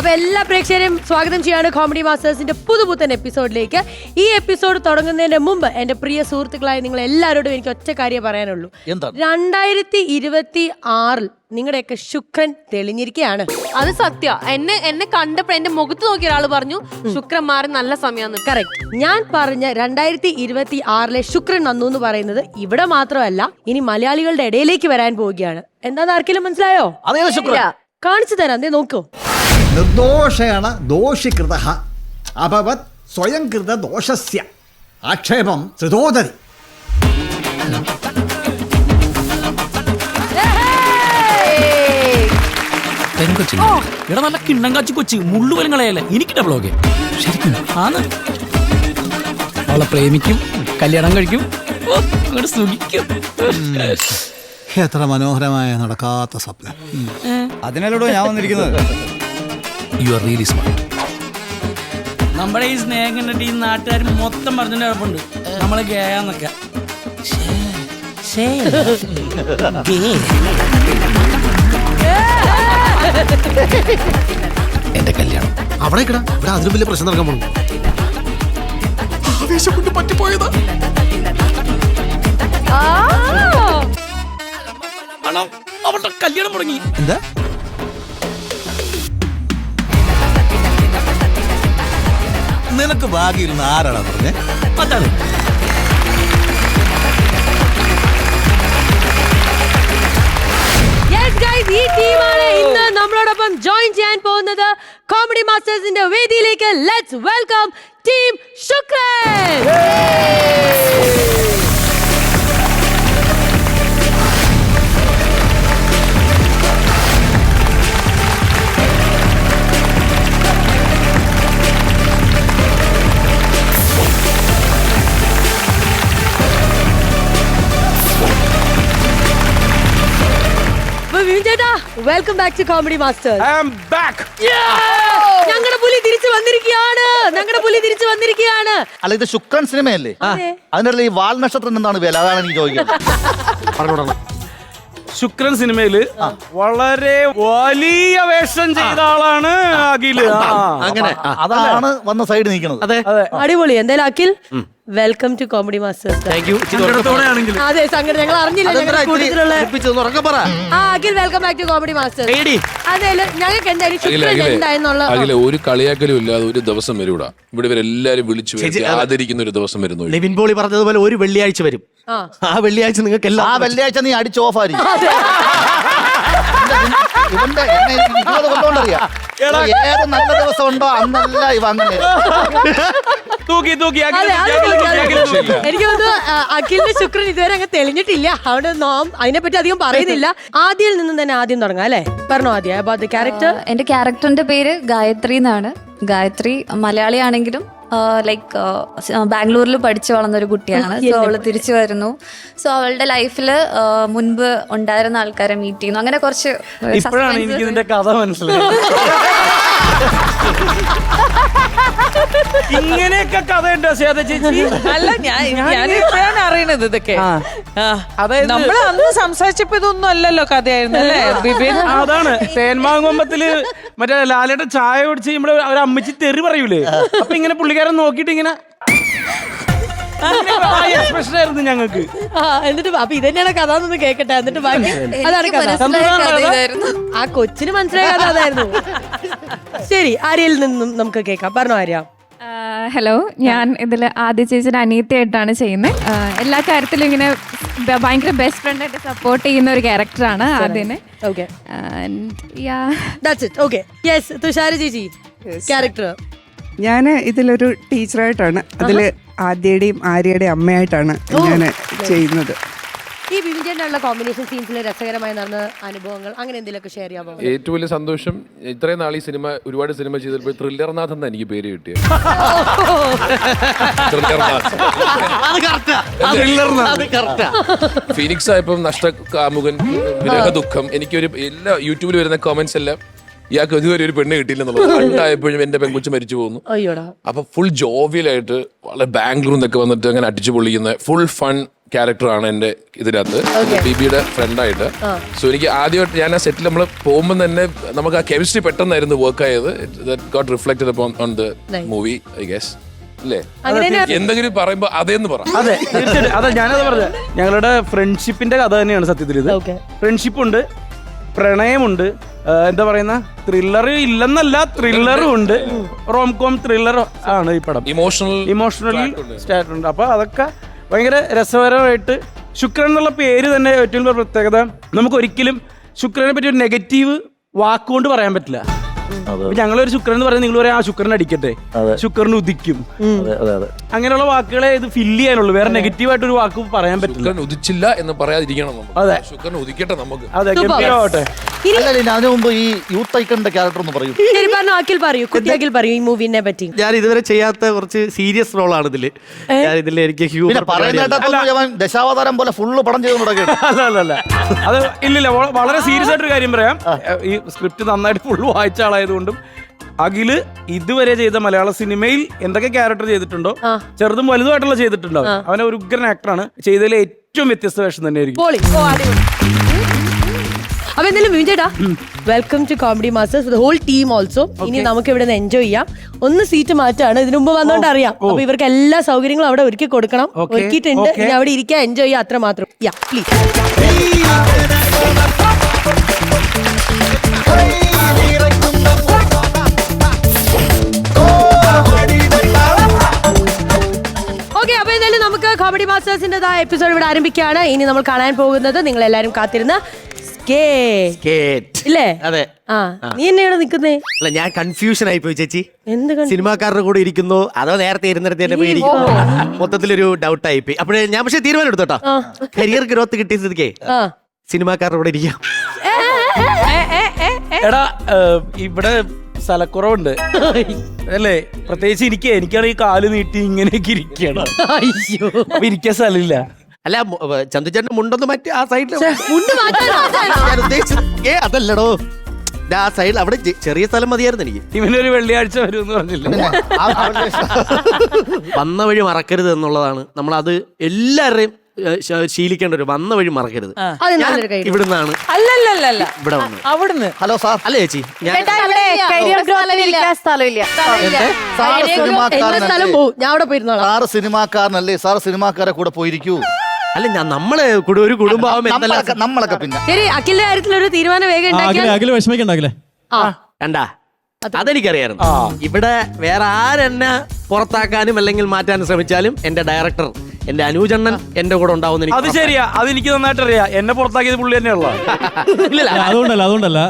അപ്പൊ എല്ലാ പ്രേക്ഷകരെയും സ്വാഗതം ചെയ്യാണ് കോമഡി മാസ്റ്റേഴ്സിന്റെ പുതുപുത്തൻ എപ്പിസോഡിലേക്ക്. ഈ എപ്പിസോഡ് തുടങ്ങുന്നതിന് മുമ്പ് എന്റെ പ്രിയ സുഹൃത്തുക്കളായ നിങ്ങൾ എല്ലാവരോടും എനിക്ക് ഒറ്റ കാര്യം പറയാനുള്ളൂ. 2026 നിങ്ങളുടെയൊക്കെ ശുക്രൻ തെളിഞ്ഞിരിക്കുകയാണ്. അത് സത്യ. എന്നെ കണ്ടപ്പോ എന്റെ മുഖത്ത് നോക്കിയ ഒരാൾ പറഞ്ഞു ശുക്രൻ മാറി നല്ല സമയമാണ്. കറക്റ്റ്. ഞാൻ പറഞ്ഞ 2026 ശുക്രൻ വന്നു എന്ന് പറയുന്നത് ഇവിടെ മാത്രമല്ല, ഇനി മലയാളികളുടെ ഇടയിലേക്ക് വരാൻ പോവുകയാണ്. എന്താന്ന് ആർക്കെങ്കിലും മനസ്സിലായോ? കാണിച്ചു തരാം, എന്തേ നോക്കൂ. നിർദോഷേണ ദോഷികൃത അഭവത് സ്വയം കൃത ദോഷസ്യ ആക്ഷേപം ത്രിതോദരി. ഇവിടെ നല്ല കിണ്ണം കാച്ചി കൊച്ചി മുള്ളുവലും കളയല്ലേ. എനിക്ക് ഡബിളൊക്കെ ശരിക്കും ആണ്. അവളെ പ്രേമിക്കും, കല്യാണം കഴിക്കും, സുഖിക്കും. എത്ര മനോഹരമായ നടക്കാത്ത സ്വപ്നം. അതിനല്ലോ ഞാൻ വന്നിരിക്കുന്നത്. You are really smart. നമ്മുടെ ഈ സ്നേഹം കണ്ടിട്ട് ഈ നാട്ടുകാർ മൊത്തം പറഞ്ഞിട്ട് കുഴപ്പമുണ്ട് നമ്മളെ ഗേയാന്നൊക്കെ. എന്റെ കല്യാണം അവിടെ ഇവിടെ അതിലും വലിയ പ്രശ്നം നടക്കാൻ പോകുന്നു. ആവേശം കൊണ്ട് പറ്റിപ്പോയതാ. അവളുടെ കല്യാണം മുടങ്ങി. എന്താ നിനക്ക് ഭാഗ്യയിരുന്ന ആരാടാ പറഞ്ഞേ? അതാണ് ഈ ടീമാണ് ഇന്ന് നമ്മളോടൊപ്പം ജോയിൻ ചെയ്യാൻ പോകുന്നത് കോമഡി മാസ്റ്റേഴ്സിന്റെ വേദിയിലേക്ക്. Let's welcome team Shukran. Welcome back to comedy masters. ഞങ്ങളുടെ പുലി തിരിച്ചു വന്നിരിക്കുകയാണ്. അല്ല, ഇത് ശുക്രൻ സിനിമയല്ലേ? അതിനുള്ള ഈ വാൽ നക്ഷത്രം എന്താണ് വില? അതാണ് എനിക്ക് ചോദിക്കുന്നത്. ശുക്രൻ സിനിമയില് വളരെ വലിയ വേഷം ചെയ്ത ആളാണ് അഖില്. അങ്ങനെ അതാണ് വന്ന സൈഡ് നിൽക്കുന്നത്. അടിപൊളി. എന്തായാലും Akhil, welcome to comedy masters. അതെ, സങ്കടം ഞങ്ങൾ അറിഞ്ഞില്ല. Akhil, welcome back to comedy masters. അതായത് ഞങ്ങൾക്ക് എന്തായാലും ഒരു കളിയാക്കലും ഇല്ലാതെ ഒരു ദിവസം വരൂടാ ഇവിടെ ഇവരെല്ലാരും വിളിച്ചു ആദരിക്കുന്ന ഒരു ദിവസം വരുന്നു. ലിവിൻ പോളി പറഞ്ഞതുപോലെ ഒരു വെള്ളിയാഴ്ച വരും. ആ വെള്ളിയാഴ്ച നിങ്ങൾക്ക് എല്ലാം ആ വെള്ളിയാഴ്ച നീ അടിച്ച് ഓഫ് ആയിരിക്കും. ഏത് നല്ല ദിവസം ഉണ്ടോ അന്നല്ല ഇവ അങ്ങനെ എനിക്ക് തോന്നുന്നു അഖിലിന്റെ ശുക്രൻ ഇതുവരെ അങ്ങ് തെളിഞ്ഞിട്ടില്ല. അവിടെ നാം അതിനെപ്പറ്റി അധികം പറയുന്നില്ല. ആദ്യം നിന്നും തന്നെ ആദ്യം തുടങ്ങാം അല്ലേ? പറഞ്ഞോ ആദ്യം അബൌട്ട് ദി ക്യാരക്ടർ. എന്റെ ക്യാരക്ടറിന്റെ പേര് ഗായത്രി എന്നാണ്. ഗായത്രി മലയാളിയാണെങ്കിലും ലൈക്ക് ബാംഗ്ലൂരിൽ പഠിച്ചു വളർന്നൊരു കുട്ടിയാണ്. സോ അവള് തിരിച്ചു വരുന്നു. സോ അവളുടെ ലൈഫില് മുൻപ് ഉണ്ടായിരുന്ന ആൾക്കാരെ മീറ്റ് ചെയ്യുന്നു. അങ്ങനെ കുറച്ച് ഇപ്പോഴാണ് എനിക്ക് ഇതിന്റെ കഥ മനസ്സിലായത്. ഇങ്ങനെയൊക്കെ കഥയുണ്ടോ സേത ചേച്ചി? അല്ല, ഞാനിപ്പോഴാണ് അറിയണത് ഇതൊക്കെ. അതായത് നമ്മൾ അന്ന് സംസാരിച്ചപ്പോ ഇതൊന്നും അല്ലല്ലോ കഥയായിരുന്നു അല്ലേ ബിബിൻ? അതാണ് തേന്മാങ്കൊമ്പത്തില് മറ്റേ ലാലയുടെ ചായ കുടിച്ച് നമ്മള് ഒരു അമ്മച്ചി തെറി പറയൂലേ, അപ്പൊ ഇങ്ങനെ പുള്ളിക്കാരൻ നോക്കിട്ട് ഇങ്ങനെ എക്സ്പ്രഷൻ ആയിരുന്നു ഞങ്ങൾക്ക്. എന്നിട്ട് അപ്പൊ ഇതന്നെയാണ് കഥ എന്നൊന്ന് കേക്കട്ടെ. എന്നിട്ട് ബാക്കി അതാണ് കഥ. ആ കൊച്ചിന് മനസ്സിലായ കഥ അതായിരുന്നു. ശരി, ആര്യയിൽ നിന്നും നമുക്ക് കേൾക്കാം. പറഞ്ഞോ ആര്യ. ഹലോ, ഞാൻ ഇതിൽ ആദ്യ ചേച്ചിയുടെ അനിയത്തിയായിട്ടാണ് ചെയ്യുന്നത്. എല്ലാ കാര്യത്തിലും ഇങ്ങനെ ഭയങ്കര ബെസ്റ്റ് ഫ്രണ്ട് ആയിട്ട് സപ്പോർട്ട് ചെയ്യുന്ന ഒരു ക്യാരക്ടറാണ് ആദ്യനെ. തുഷാര ചേച്ചി ക്യാരക്ടർ. ഞാൻ ഇതിലൊരു ടീച്ചറായിട്ടാണ്. അതില് ആദ്യയുടെയും ആര്യയുടെയും അമ്മയായിട്ടാണ് ഞാൻ ചെയ്യുന്നത്. ഈ വിവിധ കോമ്പിനേഷൻ സീൻസിലെ രസകരമായി നടന്ന അനുഭവങ്ങൾ അങ്ങനെ എന്തെങ്കിലുമൊക്കെ ഷെയർ ചെയ്യാമോ? ഏറ്റവും വലിയ സന്തോഷം, ഇത്രയും നാൾ ഈ സിനിമ ഒരുപാട് സിനിമ ചെയ്തപ്പോൾ ത്രില്ലർനാഥ് എന്നാ എനിക്ക് പേര് കിട്ടിയത്. ഫീനിക്സ് ആയപ്പം നഷ്ടകാമുകൻ, വിരഹദുഃഖം. എനിക്കൊരു എല്ലാ യൂട്യൂബിൽ വരുന്ന കമന്റ്സ് എല്ലാം ഇയാൾക്ക് ഇതുവരെ ഒരു പെണ്ണ് കിട്ടിയില്ലെന്നുള്ളത് ഉണ്ടായപ്പോഴും എന്റെ പെൺകുച്ച് മരിച്ചു പോകുന്നു. അയ്യോടാ. അപ്പൊ ഫുൾ ജോവിയലായിട്ട് വളരെ ബാംഗ്ലൂരിൽ നിന്നൊക്കെ വന്നിട്ട് അങ്ങനെ അടിച്ചു പൊളിക്കുന്ന ഫുൾ ഫൺ ക്യാരക്ടറാണ് എന്റെ ഇതിനകത്ത്, ബിബിയുടെ ഫ്രണ്ടായിട്ട്. സോ എനിക്ക് ആദ്യമായിട്ട് ഞാൻ ആ സെറ്റിൽ നമ്മൾ പോകുമ്പോൾ തന്നെ നമുക്ക് ആ കെമിസ്ട്രി പെട്ടെന്നായിരുന്നു വർക്ക് ആയത്. Got reflected on the movie I guess. അല്ലേ? എന്തെങ്കിലും പറയുമ്പോ അതേന്ന് പറ. അതെ തീർച്ചയായിട്ടും. അതെ ഞാനത് പറഞ്ഞത് ഞങ്ങളുടെ ഫ്രണ്ട്ഷിപ്പിന്റെ കഥ തന്നെയാണ് സത്യത്തിൽ ഇത്. ഫ്രണ്ട്ഷിപ്പുണ്ട്, പ്രണയമുണ്ട്, എന്താ പറയുന്ന ത്രില്ലർ ഇല്ലെന്നല്ല, ത്രില്ലറും ഉണ്ട്, റോംകോം ത്രില്ലർ ആണ് ഈ പടം. ഇമോഷണലി സ്റ്റാർട്ട് ഉണ്ട്. അപ്പൊ അതൊക്കെ ഭയങ്കര രസകരമായിട്ട്. ശുക്രൻ എന്നുള്ള പേര് തന്നെ ഏറ്റവും വലിയ പ്രത്യേകത, നമുക്ക് ഒരിക്കലും ശുക്രനെ പറ്റി ഒരു നെഗറ്റീവ് വാക്കുകൊണ്ട് പറയാൻ പറ്റില്ല. ഞങ്ങളൊരു ശുക്രൻ എന്ന് പറയുന്നത് നിങ്ങൾ പറയാം ആ ശുക്രൻ അടിക്കട്ടെ, ശുക്രൻ ഉദിക്കും, അങ്ങനെയുള്ള വാക്കുകളെ ഇത് ഫില്ല് ചെയ്യാനുള്ളൂ. വേറെ നെഗറ്റീവായിട്ട് ഒരു വാക്ക് പറയാൻ പറ്റില്ല. ശുക്രൻ ഉദിച്ചില്ല എന്ന് പറയാതിരിക്കണം നമുക്ക്. അതെ, ശുക്രൻ ഉദിക്കട്ടെ നമുക്ക്. അതെ, ഗംഭീരമാവട്ടെ. അതിനു മുമ്പ് ഈ യൂത്ത് ഐക്കണിന്റെ ക്യാരക്ടർ ഒന്ന് പറയൂ. അഖിൽ പറയൂ ഈ മൂവിനെ പറ്റി. ഞാൻ ഇതുവരെ ചെയ്യാത്ത കുറച്ച് സീരിയസ് റോളാണ് ഇതില്. ഞാൻ ഇതിൽ എനിക്ക് ദശാവതാരം പോലെ ഫുള്ള് പടം ചെയ്ത് തുടങ്ങി. അല്ല അത് ഇല്ലില്ല, വളരെ സീരിയസ് ആയിട്ടൊരു കാര്യം പറയാം. ഈ സ്ക്രിപ്റ്റ് നന്നായിട്ട് ഫുള്ള് വായിച്ച ആളായതുകൊണ്ടും അഖില് ഇതുവരെ ചെയ്ത മലയാള സിനിമയിൽ എന്തൊക്കെ ക്യാരക്ടർ ചെയ്തിട്ടുണ്ടോ, ചെറുതും വലുതുമായിട്ടുള്ള ചെയ്തിട്ടുണ്ടോ, അവനെ ഒരു ഉഗ്രൻ ആക്ടറാണ്. ചെയ്തതിലെ ഏറ്റവും വ്യത്യസ്ത വേഷം തന്നെയായിരിക്കും. അപ്പൊ എന്തായാലും വിജയടാ, welcome to comedy masters, whole team also. ഇനി നമുക്ക് ഇവിടെ നിന്ന് എൻജോയ് ചെയ്യാം. ഒന്ന് സീറ്റ് മാറ്റാണ്, ഇതിനു മുമ്പ് വന്നോണ്ട് അറിയാം. അപ്പൊ ഇവർക്ക് എല്ലാ സൗകര്യങ്ങളും അവിടെ ഒരുക്കി കൊടുക്കണം. ഒരുക്കിയിട്ടുണ്ട്. ഇനി അവിടെ ഇരിക്കാൻ, എൻജോയ് ചെയ്യാം, അത്ര മാത്രം. യാ പ്ലീസ്. ഓക്കെ, അപ്പൊ എന്തായാലും നമുക്ക് കോമഡി മാസ്റ്റേഴ്സിന്റെ എപ്പിസോഡ് ഇവിടെ ആരംഭിക്കുകയാണ്. ഇനി നമ്മൾ കാണാൻ പോകുന്നത് നിങ്ങൾ എല്ലാരും കാത്തിരുന്ന ഇല്ലേ? അതെ. നീ എന്നെയാണ് നിക്കുന്നേ? അല്ല, ഞാൻ കൺഫ്യൂഷൻ ആയി പോയി ചേച്ചി. എന്ത് സിനിമാക്കാരുടെ കൂടെ ഇരിക്കുന്നു അതോ നേരത്തെ ഇരുന്നിടത്ത് തന്നെ പോയി ഇരിക്കുന്നു? മൊത്തത്തിലൊരു ഡൗട്ട് ആയി പോയി. അപ്പോഴേ ഞാൻ പക്ഷെ തീരുമാനം എടുത്തോട്ടോ, കരിയർ ഗ്രോത്ത് കിട്ടിയ സ്ഥിതിക്ക് സിനിമാക്കാരുടെ കൂടെ ഇരിക്കാം. എടാ ഇവിടെ സ്ഥലക്കുറവുണ്ട് അല്ലേ? പ്രത്യേകിച്ച് എനിക്കാണ് ഈ കാല് നീട്ടി ഇങ്ങനെയൊക്കെ ഇരിക്കണം. അപ്പൊ ഇരിക്കാൻ സ്ഥലമില്ല. അല്ല, ചന്തുചേട്ടൻ മുണ്ടൊന്ന് മറ്റേ ആ സൈഡിൽ അതല്ലടോ, ആ സൈഡിൽ അവിടെ ചെറിയ സ്ഥലം മതിയായിരുന്നു എനിക്ക്. ഇവനൊരു വെള്ളിയാഴ്ച വരും എന്ന് പറഞ്ഞില്ല. വന്ന വഴി മറക്കരുത് എന്നുള്ളതാണ് നമ്മളത് എല്ലാവരുടെയും ശീലിക്കേണ്ട ഒരു വന്ന വഴി മറക്കരുത്. ഇവിടുന്നാണ് ഇവിടെ വന്നു. അവിടുന്ന് ഹലോ സാർ. അല്ല ചേച്ചി, ഞാൻ സിനിമാക്കാരനല്ലേ സാർ, സിനിമാക്കാരെ കൂടെ പോയിരിക്കൂ. അല്ല, നമ്മള് ഒരു കുടുംബം നമ്മളൊക്കെ പിന്നെ ശരി. അഖിലിന്റെ കാര്യത്തിൽ ഒരു തീരുമാനം വേഗം വിഷമിക്കണ്ടാകില്ലേ? കണ്ടാ, അതെനിക്കറിയായിരുന്നു. ഇവിടെ വേറെ ആരെന്നെ പുറത്താക്കാനും അല്ലെങ്കിൽ മാറ്റാനും ശ്രമിച്ചാലും എന്റെ ഡയറക്ടർ, എന്റെ അനൂജണ്ണൻ എന്റെ കൂടെ ഉണ്ടാവുന്ന. അത് ശരിയാ, അതെനിക്ക് നന്നായിട്ട് അറിയാം. എന്നെ പുറത്താക്കിയത് പുള്ളി തന്നെയുള്ള. അതുകൊണ്ടല്ല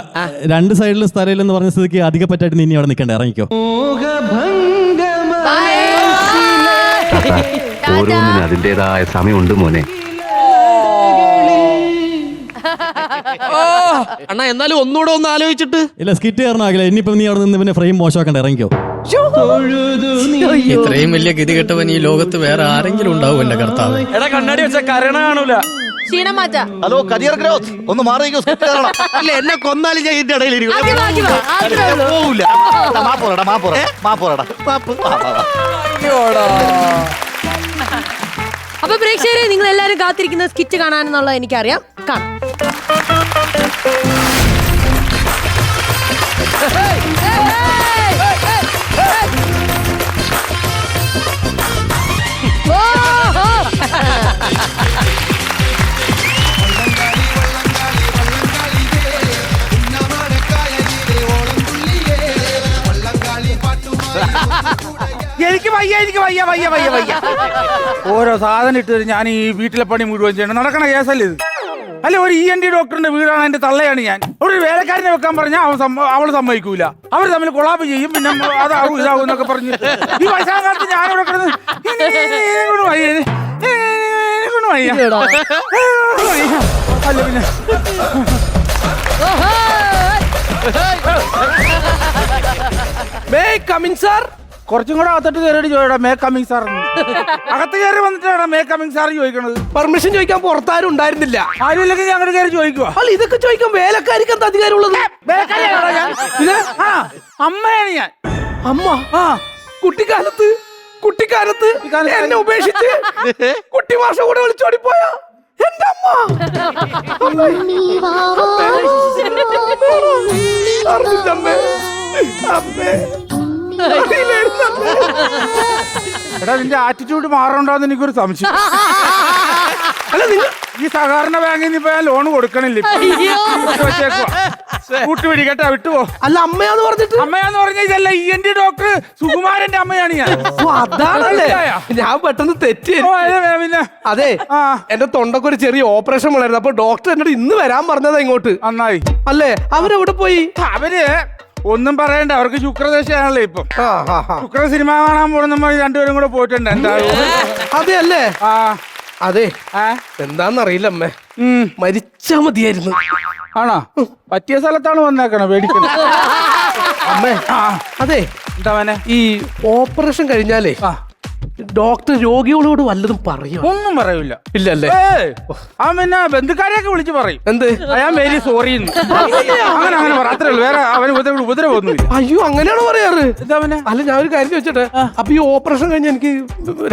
രണ്ട് സൈഡിൽ സ്ഥലം എന്ന് പറഞ്ഞ സ്ഥിതിക്ക് അധിക പറ്റായിട്ട് നീ അവിടെ നിൽക്കണ്ട, ഇറങ്ങിക്കോ. ഓരോന്നിനും അതിന്റേതായ സമയമുണ്ട് മോനെ. അണ്ണാ, എന്നാലും ഒന്നുകൂടെ ഒന്ന് ആലോചിച്ചിട്ട്. ഇല്ല, സ്കിറ്റ് കയറണാകില്ല. ഇനിയിപ്പോ നീ അവിടെ നിന്ന് പിന്നെ ഫ്രെയിം മോശമാക്കണ്ട, ഇറങ്ങിക്കോ. ഇത്രയും വലിയ ഗതികെട്ടവൻ ഈ ലോകത്ത് വേറെ ആരെങ്കിലും ഉണ്ടാവും എന്റെ കർത്താവ്. എടാ, കണ്ണാടി വെച്ച കരണ കാണൂല. ക്ഷീണം മാറ്റാ. ഹലോ, കരിയർ ഗ്രോത്ത് ഒന്ന് മാറിയോ? അല്ല, എന്നെ കൊന്നാലും ഞാൻ ഇതിന്റെ ഇടയിൽ പോവില്ല. അപ്പൊ പ്രേക്ഷകരെ, നിങ്ങൾ എല്ലാരും കാത്തിരിക്കുന്ന സ്കിറ്റ് കാണാനെന്നുള്ളത് എനിക്കറിയാം. കാണാം. എനിക്ക് വയ്യ. ഓരോ സാധനം ഇട്ട് ഞാൻ ഈ വീട്ടിലെ പണി മുഴുവൻ ചെയ്യണം. നടക്കണ കേസല്ലേ ഇത്? അല്ലെ, ഒരു ENT ഡോക്ടറിന്റെ വീടാണ്, എന്റെ തള്ളയാണ് ഞാൻ. ഒരു വേലക്കാരനെ വെക്കാൻ പറഞ്ഞാൽ അവള് സമ്മതിക്കൂല. അവർ തമ്മിൽ കൊളാബ് ചെയ്യും. പിന്നെ അതാവും ഇതാവും എന്നൊക്കെ പറഞ്ഞു ഈ വയസ്സാം കാലത്ത് ഞാനിവിടെ കിടന്ന് അല്ല പിന്നെ കുറച്ചും കൂടെ അകത്തോട്ട് കയറിയിട്ട് ചോദിടാ മേ കമ്മിങ് സാർ അകത്ത് കയറി വന്നിട്ടാണ് മേ കമ്മിങ് സാർ ചോദിക്കണത്. പെർമിഷൻ ചോദിക്കാൻ പുറത്താരും ഉണ്ടായിരുന്നില്ല. ആരും ഇല്ലെങ്കിൽ ഞങ്ങൾ കയറി ചോദിക്കുക. അല്ല ഇതൊക്കെ ചോദിക്കാൻ വേലക്കാരിക്ക് എന്താ അധികാരമുള്ളത്? വേലക്കാരിയാണോ ഞാൻ? പിന്നെ അമ്മയാണ് ഞാൻ. അമ്മ കുട്ടിക്കാലത്ത് എന്നെ ഉപേക്ഷിച്ച് കുട്ടി മാഷ കൂടെ വിളിച്ചോടിപ്പോയ എന്റെ അമ്മ. എടാ നിന്റെ ആറ്റിറ്റ്യൂഡ് മാറണ്ടോന്ന് എനിക്കൊരു സംശയം. അല്ല ഈ സഹകരണ ബാങ്കിൽ നിന്ന് ഇപ്പൊ ഞാൻ ലോൺ കൊടുക്കണില്ല. കൂട്ടുപിടി കേട്ടാ വിട്ടുപോ. അല്ല അമ്മയാന്ന് പറഞ്ഞിട്ട് അമ്മയാന്ന് പറഞ്ഞ ഇതല്ല ENT ഡോക്ടർ സുകുമാരന്റെ അമ്മയാണ് ഞാൻ. അതാണല്ലേ ഞാൻ പെട്ടെന്ന് തെറ്റി. പിന്നെ അതെ എന്റെ തൊണ്ടക്ക് ഒരു ചെറിയ ഓപ്പറേഷൻ വളരുന്നു. അപ്പൊ ഡോക്ടർ എന്നോട് ഇന്ന് വരാൻ പറഞ്ഞതാ ഇങ്ങോട്ട്. നന്നായി. അല്ലേ അവരെവിടെ പോയി? അവര് ഒന്നും പറയണ്ട, അവർക്ക് ശുക്രദശയാണല്ലോ ഇപ്പൊ. ശുക്ര സിനിമ കാണാൻ പോകുന്ന നമ്മൾ രണ്ടുപേരും കൂടെ പോയിട്ടുണ്ട്. എന്താ അതെ അല്ലേ? ആ അതെ എന്താന്നറിയില്ല അമ്മേ, മരിച്ചാ മതിയായിരുന്നു. ആണോ? പറ്റിയ സ്ഥലത്താണ് വന്നേക്കണ പേടിക്കണം. അമ്മേ അതെ എന്താ ഈ ഓപ്പറേഷൻ കഴിഞ്ഞാലേ ഡോക്ടർ രോഗികളോട് വല്ലതും പറയോ? ഒന്നും പറയൂല. ഇല്ലല്ലേ? അവൻ പിന്നെ ബന്ധുക്കാരെയൊക്കെ വിളിച്ച് പറയും. എന്ത്? ഞാൻ വെരി സോറി അങ്ങനെ പറ. അത്രേ ഉള്ളൂ. വേറെ അവന് ഉപദ്രവമൊന്നുമില്ല. അയ്യോ അങ്ങനെയാണോ പറയാറ്? എന്താ പിന്നെ? അല്ല ഞാൻ ഒരു കാര്യം ചോദിച്ചോട്ടെ, അപ്പൊ ഈ ഓപ്പറേഷൻ കഴിഞ്ഞ് എനിക്ക്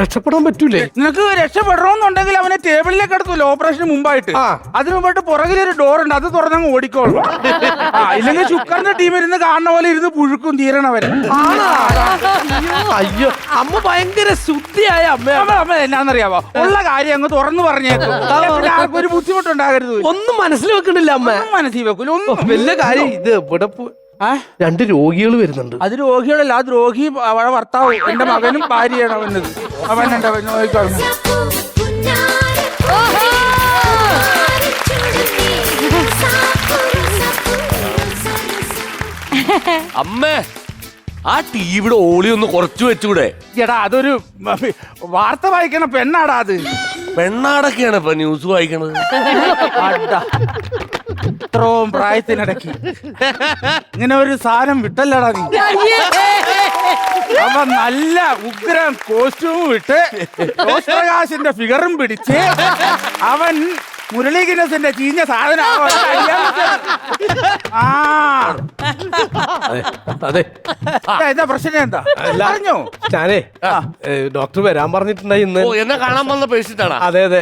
രക്ഷപ്പെടാൻ പറ്റൂലേ? നിനക്ക് രക്ഷപ്പെടണമെന്നുണ്ടെങ്കിൽ അവനെ ടേബിളിലേക്ക് എടുത്തല്ലോ ഓപ്പറേഷന് മുമ്പായിട്ട്. അതിന് മുമ്പായിട്ട് പുറകിലൊരു ഡോർ ഉണ്ട്, അത് തുറന്നങ്ങ് ഓടിക്കോളും. ഇല്ലെങ്കിൽ ശുക്രന്റെ ടീം ഇരുന്ന് കാണുന്ന പോലെ ഇരുന്ന് പുഴുക്കും തീരണവരെ. അയ്യോ അമ്മ ഭയങ്കര ശുദ്ധിയായ അമ്മ. അമ്മ എന്നാന്നറിയാവോ, ഉള്ള കാര്യം അങ്ങ് തുറന്നു പറഞ്ഞേക്കും. ആർക്കും ഒരു ബുദ്ധിമുട്ടുണ്ടാകരുത്. ഒന്നും മനസ്സിൽ വെക്കണില്ല അമ്മ. മനസ്സിൽ വെക്കൂല. ഒന്നും വലിയ കാര്യം. ഇത് ഇവിടെ രണ്ട് രോഗികൾ വരുന്നുണ്ട്. അത് രോഗികളല്ല, ആ രോഗി അവളെ ഭർത്താവ്. എന്റെ മകനും ഭാര്യയാണ് അവനത്. അവനുണ്ട് നോക്കിക്കോളും. അമ്മേ ആ ടിവിയുടെ ഓളി ഒന്ന് കുറച്ചു വെച്ചൂടെ? എടാ അതൊരു വാർത്ത വായിക്കണ പെണ്ണാടാ അത്. പെണ്ണാടൊക്കെയാണ് ഇപ്പൊ ന്യൂസ് വായിക്കണത്. ഇത്രയും പ്രായത്തിനിടയ്ക്ക് ഇങ്ങനെ ഒരു സാധനം വിട്ടല്ലടാ നീ. അവൻ നല്ല ഉഗ്രം കോസ്റ്റ്യൂമും ഇട്ട് പ്രകാശിന്റെ ഫിഗറും പിടിച്ച് അവൻ മുരളീകൃഷ്ണന്റെ ചീഞ്ഞ സാധനം. അതെ എന്താ പ്രശ്നം? എന്താ പറഞ്ഞോ? ഞാനേ ഡോക്ടർ വരാൻ പറഞ്ഞിട്ടുണ്ടായി ഇന്ന്. എന്നെ കാണാൻ വന്ന പേഷ്യന്റാണ്. അതെ അതെ.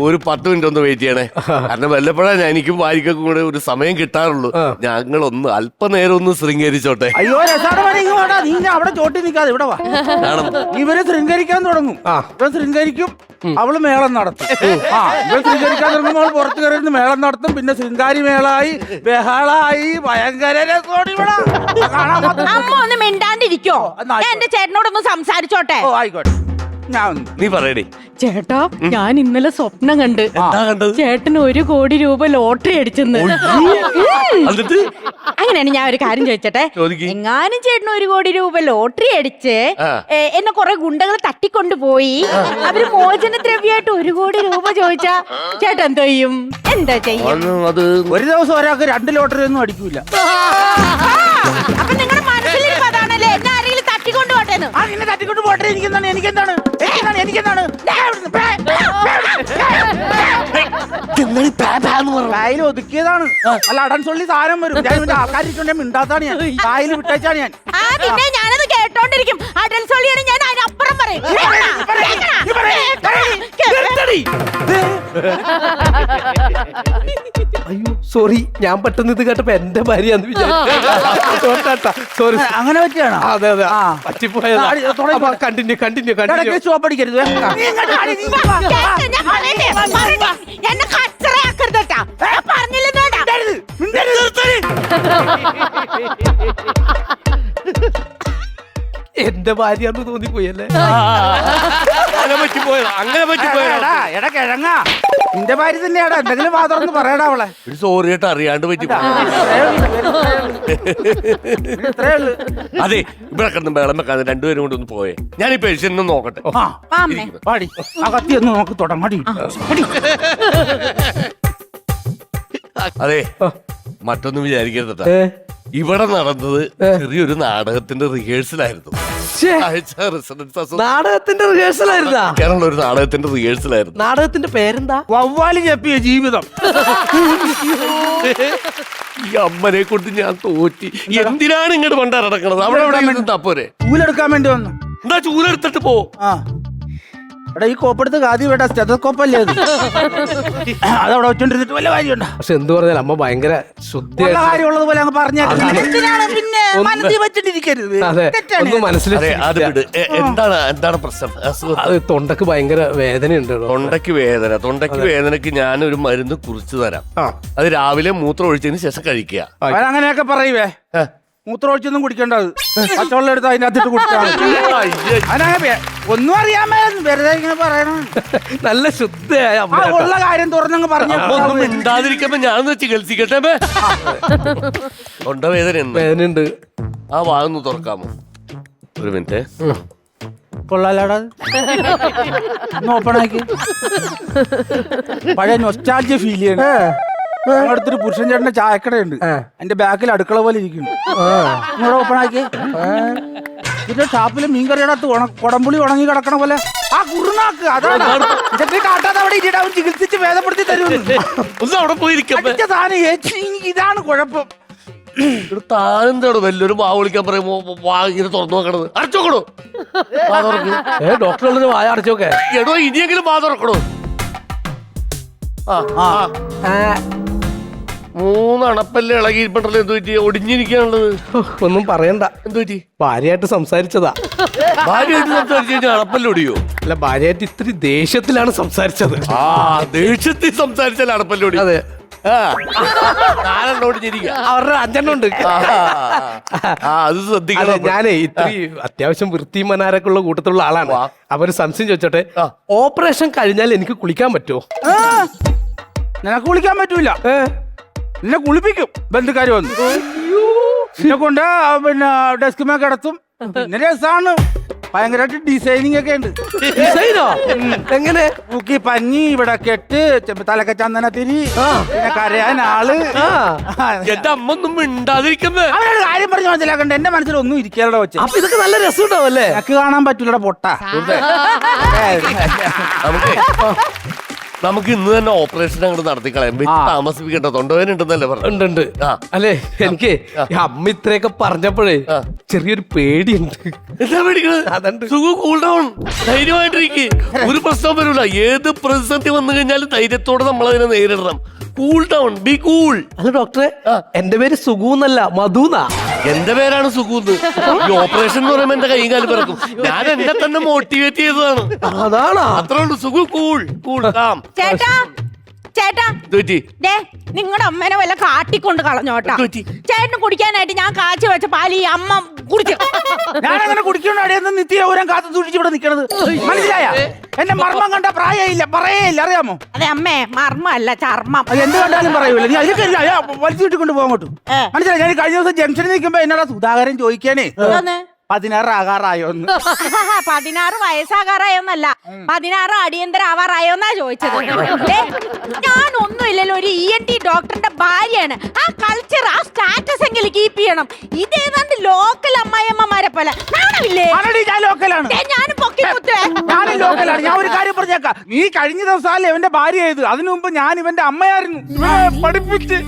ഒരു 10 മിനിറ്റ് ഒന്ന് വെയിറ്റ് ചെയ്യണേ. കാരണം വല്ലപ്പോഴാണ് എനിക്കും ഭാര്യക്കും കൂടെ ഒരു സമയം കിട്ടാറുള്ളൂ. ഞങ്ങളൊന്ന് അല്പനേരം ഒന്ന് ശൃംഗരിച്ചോട്ടെ. അയ്യോ രസാണ്. നീ അവിടെ ചോട്ടി നിൽക്കാതെ ഇവിടെ വാ. ഇവര് ശൃംഗരിക്കാൻ തുടങ്ങും. ഇവൻ ശൃംഗരിക്കും, അവള് മേളം നടത്തും. ഇവൻ ശൃംഗരിക്കാൻ തുടങ്ങുമ്പോൾ അവൾ പുറത്ത് കയറി മേളം നടത്തും. പിന്നെ ശൃംഗാരി മേളായി, ബഹളായി, ഭയങ്കര രസോടി. അമ്മ ഒന്ന് മിണ്ടാണ്ടിരിക്കോ? എന്റെ ചേട്ടനോടൊന്ന് സംസാരിച്ചോട്ടെ. ഓ ആയിക്കോട്ടെ. നീ പറയടി. ചേട്ടാ ഞാൻ ഇന്നലെ സ്വപ്നം കണ്ട് ചേട്ടന് 1 കോടി രൂപ ലോട്ടറി അടിച്ചെന്ന്. അങ്ങനെയാണ് ഞാൻ ഒരു കാര്യം ചോദിച്ചട്ടെ. എങ്ങാനും ചേട്ടന് 1 കോടി രൂപ ലോട്ടറി അടിച്ച് എന്നെ കുറെ ഗുണ്ടകൾ തട്ടിക്കൊണ്ടുപോയി അവര് മോചന ദ്രവ്യമായിട്ട് 1 കോടി രൂപ ചോദിച്ചാ ചേട്ടൻ എന്തോ ചെയ്യും? എന്താ ചെയ്യും? ഒരു ദിവസം ഒരാൾക്ക് 2 ലോട്ടറി ഒന്നും അടിക്കൂല. അപ്പൊ നിങ്ങളുടെ മനസ്സിലിരിപ്പ് അതാണല്ലേ, എന്നെ ആരെങ്കിലും തട്ടിക്കൊണ്ടു പോട്ടെന്ന്. എന്നെ തട്ടിക്കൊണ്ട് പോട്ടെ. എനിക്കെന്താണ്? കായൽ ഒതുക്കിയതാണ്. അല്ല അടൻസൊള്ളി സാധനം വരും. ആൾക്കാരിട്ടുണ്ടെ മിണ്ടാത്താണ് ഞാൻ. കായൽ വിട്ടേച്ചാണ് ഞാൻ. പിന്നെ ഞാനത് കേട്ടോണ്ടിരിക്കും. അടൻസൊള്ളിയാണ് ഞാൻ അതിനപ്പുറം പറയും. അയ്യോ സോറി, ഞാൻ പെട്ടെന്ന് ഇത് കേട്ടപ്പോ എന്റെ ഭാര്യയാന്ന് വിചാരിച്ചു. സോറി. അങ്ങനെ പറ്റിയാണോ? അതെ അതെ പറ്റിപ്പോയതാ. കണ്ടിന്യൂ. സ്റ്റോപ്പ് അടിക്കരുത്. എന്നെ കച്ചറയാക്കരുതട്ടാ. പറഞ്ഞില്ലെന്നോടാ. എന്റെ ഭാര്യയാന്ന് തോന്നിപ്പോയല്ലേ? അങ്ങനെ പറ്റിപ്പോയതാ. എടാ കിഴങ്ങ, നിന്റെ ഭാര്യ തന്നെയാടാ. എന്തെങ്കിലും വാതറന്ന് പറയടാ അവളെ. സോറി കേട്ടോ, അറിയാണ്ട് പറ്റിപ്പോയി. അതെ ഇവിടെ കിടന്ന് ബഹളം വെക്കാതെ രണ്ടുപേരും കൊണ്ട് ഒന്ന് പോയേ. ഞാൻ ഈ പേഷ്യന്റിനെ നോക്കട്ടെ. പാടി ആ കത്തി ഒന്ന് നോക്കി തുടങ്ങി. അതെ മറ്റൊന്നും വിചാരിക്കരുത്. ഇവിടെ നടന്നത് ചെറിയൊരു നാടകത്തിന്റെ റിഹേഴ്സലായിരുന്നു. നാടകത്തിന്റെ റിഹേഴ്സലായിരുന്നാ? കേരള ഒരു നാടകത്തിന്റെ റിഹേഴ്സലായിരുന്നു. നാടകത്തിന്റെ പേരെന്താ? വവ്വാലി ചെപ്പിയ ജീവിതം. ഈ അമ്മനെ കൊണ്ട് ഞാൻ തോറ്റി. എന്തിനാണ് ഇങ്ങോട്ട് പണ്ടടക്കണത്? അവിടെ എവിടെ തപ്പോരെ ചൂലെടുക്കാൻ വേണ്ടി വന്നു. എന്താ ചൂലെടുത്തിട്ട് പോ. എടാ ഈ കോപ്പെടുത്ത് കാതി വേണ്ട, സ്റ്റെതസ്കോപ്പല്ലേ അത്? അതവിടെ വെച്ചോണ്ടിരുന്നിട്ട് വല്ല കാര്യമുണ്ടോ? പക്ഷെ എന്ത് പറഞ്ഞാൽ അമ്മ ഭയങ്കര ശുദ്ധിയായ കാര്യമുള്ളത് പോലെ അങ്ങ് പറഞ്ഞേക്കാം. പിന്നെ മനസ്സിൽ വെച്ചിട്ടിരിക്കരുത്. ഒന്നും മനസ്സിലായി. അത് വിട്. എന്താണ് പ്രശ്നം? അത് തൊണ്ടക്ക് ഭയങ്കര വേദനയുണ്ട്. തൊണ്ടയ്ക്ക് വേദനക്ക് ഞാനൊരു മരുന്ന് കുറിച്ച് തരാം. അത് രാവിലെ മൂത്രം ഒഴിച്ചതിന് ശേഷം കഴിക്കുക. അങ്ങനെയൊക്കെ പറയുവേ. മൂത്രം ഒഴിച്ചൊന്നും കുടിക്കേണ്ടത്, പച്ചവെള്ളം എടുത്ത് അതിനകത്തിട്ട് കുടിച്ചാൽ ഒന്നും അറിയാമേ, വെറുതെ ഇങ്ങനെ പറയണം. നല്ല ശുദ്ധയായ ഉള്ള കാര്യം തുറന്നങ്ങ് പറഞ്ഞു. മിണ്ടാതിരിക്കുമ്പോ ഞാനൊന്ന് ചികിത്സിക്കട്ടെ. വേദനയുണ്ട്. ആ വാതൊന്ന് തുറക്കാമോ? ഒരു മിനിറ്റ്. കൊള്ളാലാടാ, ഓപ്പണാക്കി. പഴയ നൊസ്റ്റാൾജിയ ഫീൽ ചെയ്യണം. അടുത്തൊരു പുരുഷൻ ചേട്ടന്റെ ചായക്കടയുണ്ട്, എന്റെ ബാക്കിൽ അടുക്കള പോലെ ഇരിക്കുന്നു. നിങ്ങളെ ഓപ്പണാക്കി. പിന്നെ ഷാപ്പില് മീൻകറിയുടെ കൊടമ്പുളി ഉണങ്ങി കിടക്കണ പോലെ ആ കുറുനാക്ക്. അതാണ് ഇതൊക്കെ കാട്ടാതെ അവിടെ ഇരിയുടെ അവൻ ചികിത്സിച്ച് ഭേദപ്പെടുത്തി തരുമെന്ന്. അവിടെ പോയിരിക്കും. ഇതാണ് കുഴപ്പം. താനെന്താണോ വലിയൊരു വാ വിളിക്കാൻ പറയുമ്പോ വാ ഇങ്ങനെ തുറന്നു നോക്കണത്? അടച്ചോക്കണോ? ഡോക്ടർ വായ അടച്ചോക്കെ. എടോ ഇനിയെങ്കിലും വാ തുറക്കണോ? മൂന്നണപ്പല്ലേ ഇളകിയിരിപ്പണ്ടല്ലോ. എന്ത് പറ്റി? ഒടിഞ്ഞിരിക്കാനുള്ളത് ഒന്നും പറയണ്ട. എന്ത് പറ്റി? ഭാര്യയായിട്ട് സംസാരിച്ചതാ. ഭാര്യയായിട്ട് സംസാരിച്ചു കഴിഞ്ഞാൽ അണപ്പല്ലേ ഒടിയോ? അല്ല, ഭാര്യയായിട്ട് ഇത്തിരി ദേഷ്യത്തിലാണ് സംസാരിച്ചത്. ദേഷ്യത്തിൽ സംസാരിച്ചാൽ അണപ്പല്ലേ ഒടി? അതെ. അവരുടെ 5 ഉണ്ട്. അത് ശ്രദ്ധിക്കണം. ഞാനേ ഇത്തിരി അത്യാവശ്യം വൃത്തി മനാരൊക്കെ ഉള്ള കൂട്ടത്തിലുള്ള ആളാണ്. അവര് സംശയം ചോദിച്ചോട്ടെ, ഓപ്പറേഷൻ കഴിഞ്ഞാൽ എനിക്ക് കുളിക്കാൻ പറ്റുമോ? നിനക്ക് കുളിക്കാൻ പറ്റൂല. നിന്നെ കുളിപ്പിക്കും ബന്ധുക്കാര് വന്ന്. നിന്നെ കൊണ്ട് പിന്നെ ഡെസ്കുമേ കിടത്തും. പിന്നെ രസാണ്, ഭയങ്കരമായിട്ട് ഡിസൈനിങ് ഒക്കെ ഉണ്ട്. ഡിസൈനോ? എങ്ങനെ? മുക്കി പഞ്ഞി, ഇവിടെ കെട്ട്, തലക്ക ചന്ദനത്തിരി, പിന്നെ കരയാൻ ആള്. എന്റെ അമ്മ ഒന്നും മിണ്ടാതിരിക്കുന്നേ. അവരോട് കാര്യം പറഞ്ഞ് മനസ്സിലാക്കണ്ട. എന്റെ മനസ്സിലൊന്നും ഇരിക്കാതെ വെച്ച്. അപ്പൊ ഇതൊക്കെ നല്ല രസമുണ്ടാവും അല്ലേ? എനിക്ക് കാണാൻ പറ്റൂലടാ പൊട്ട. നമുക്ക് ഇന്ന് തന്നെ ഓപ്പറേഷൻ അങ്ങോട്ട് നടത്തിക്കളയാം. താമസിപ്പിക്കണ്ട. തൊണ്ടവേദന ഉണ്ടെന്നല്ലേ പറഞ്ഞു? ഉണ്ട്. അല്ലേ, എനിക്ക് അമ്മ ഇത്രയൊക്കെ പറഞ്ഞപ്പോഴേ ചെറിയൊരു പേടിയുണ്ട്. എന്താ പേടിക്കണത്? സുഖം, കൂൾ ഡൗൺ, ധൈര്യമായിട്ടിരിക്കും. ഒരു പ്രശ്നം വരില്ല. ഏത് പ്രതിസന്ധി വന്നു കഴിഞ്ഞാലും ധൈര്യത്തോടെ നമ്മൾ അതിനെ നേരിടണം. Cool down, B cool. അല്ല ഡോക്ടറെ, എന്റെ പേര് സുഖൂന്നല്ല, മധുന്നാ. എന്റെ പേരാണ് സുഖൂന്ന്. ഈ ഓപ്പറേഷൻ എന്ന് പറയുമ്പോ എന്റെ കൈയും കാലും പിറക്കും. ഞാൻ എന്നെ തന്നെ മോട്ടിവേറ്റ് ചെയ്തതാണ്. അതാണ്. അത്രേ ഉള്ളൂ. സുഖം, കൂൾ കൂൾ കാം. ചേട്ടാ നിങ്ങളുടെ അമ്മേനെ വല്ല കാട്ടിക്കൊണ്ട് കളഞ്ഞോട്ടാ. ചേട്ടന് കുടിക്കാനായിട്ട് ഞാൻ കാച്ചി വെച്ച പാല് ഈ അമ്മ കുടിച്ചു. ഞാനങ്ങനെ കുടിക്കണ നിത്യപൂരം കാത്തു സൂക്ഷിച്ച് ഇവിടെ നിൽക്കണത് മനസ്സിലായ? എന്റെ മർമ്മം കണ്ട പ്രായമില്ല, പറയേയില്ല, അറിയാമോ? അതെ അമ്മേ, മർമ്മം അല്ല ചർമ്മം. എന്ത് കണ്ടാലും പറയൂല. നീ അതിലേക്ക് വലിച്ചു വിട്ടിക്കൊണ്ട് പോകോട്ടു. മനസ്സിലായി? ഞാൻ കഴിഞ്ഞ ദിവസം ജംഗ്ഷനിൽ നിൽക്കുമ്പോ എന്നോടാ സുധാകരൻ ചോദിക്കാനേ 16 ആകാറായോന്ന്. 16 വയസ്സാകാറായോന്നല്ല, 16 അടിയന്തര ആവാറായോന്നാ ചോദിച്ചത്. ഞാൻ ഒന്നുമില്ലല്ലോ, ഒരു ENT ഡോക്ടറിന്റെ ഭാര്യയാണ്. ആ കൾച്ചർ, ആ സ്റ്റാറ്റസ് എങ്കിലും കീപ്പ് ചെയ്യണം. ഇതേതാണ്ട് ലോക്കൽ അമ്മായിയമ്മമാരെ പോലെ നാണമില്ലേ? ഞാനും പൊക്കി കുത്തുവേ. ഞാനും ലോക്കലാണ്. ഞാൻ ഒരു കാര്യം പറഞ്ഞേക്കാം. നീ കഴിഞ്ഞ ദിവസം ഇവന്റെ ഭാര്യ ആയത്. അതിനു മുമ്പ് ഞാൻ ഇവന്റെ അമ്മയായിരുന്നു. പഠിപ്പിച്ച്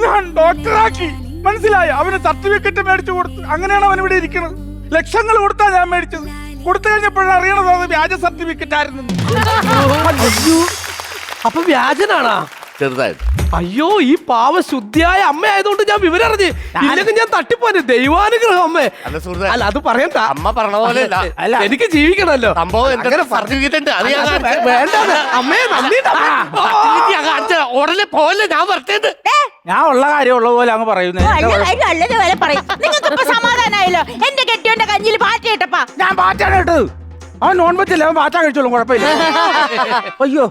ഞാൻ ഡോക്ടറാക്കി. മനസ്സിലായി? അവന് സർട്ടിഫിക്കറ്റ് മേടിച്ചു കൊടുത്തു. അങ്ങനെയാണ് അവൻ ഇവിടെ ഇരിക്കുന്നത്. ലക്ഷങ്ങൾ കൊടുത്താ ഞാൻ മേടിച്ചത്. കൊടുത്തു കഴിഞ്ഞപ്പോഴാണ് അറിയണത് അത് വ്യാജ സർട്ടിഫിക്കറ്റ് ആയിരുന്നു. അപ്പൊ വ്യാജനാണാ? ചെറുതായിട്ട്. അയ്യോ, ഈ പാവ ശുദ്ധിയായ അമ്മയായതുകൊണ്ട് ഞാൻ വിവരം അറിഞ്ഞ്. ഇല്ലെങ്കിൽ ഞാൻ തട്ടിപ്പോനെ. ദൈവാനുഗ്രഹം അമ്മേ. അല്ല, അത് പറയണ്ട. അമ്മ പറഞ്ഞ പോലെ അല്ല, എനിക്ക് ജീവിക്കണമല്ലോ. സംഭവം സർട്ടിഫിക്കറ്റ് ഉണ്ട്. അത് വേണ്ട അമ്മേ, നന്ദി. ഉടനെ പോലെ ഞാൻ പറഞ്ഞത്. ഞാൻ ഉള്ള കാര്യം ഉള്ള പോലെ അങ്ങ് പറയുന്നത്. നിങ്ങൾക്ക് സമാധാനായല്ലോ? എന്റെ കെട്ടിയോന്റെ കഞ്ഞിൽ പാറ്റ ഇട്ടപ്പാ. ഞാൻ പാറ്റാണ് ഇട്ടത്. അവൻ നോൺ വെജ് അല്ല, അവൻ പാറ്റ കഴിച്ചോളും, കുഴപ്പമില്ല. അയ്യോ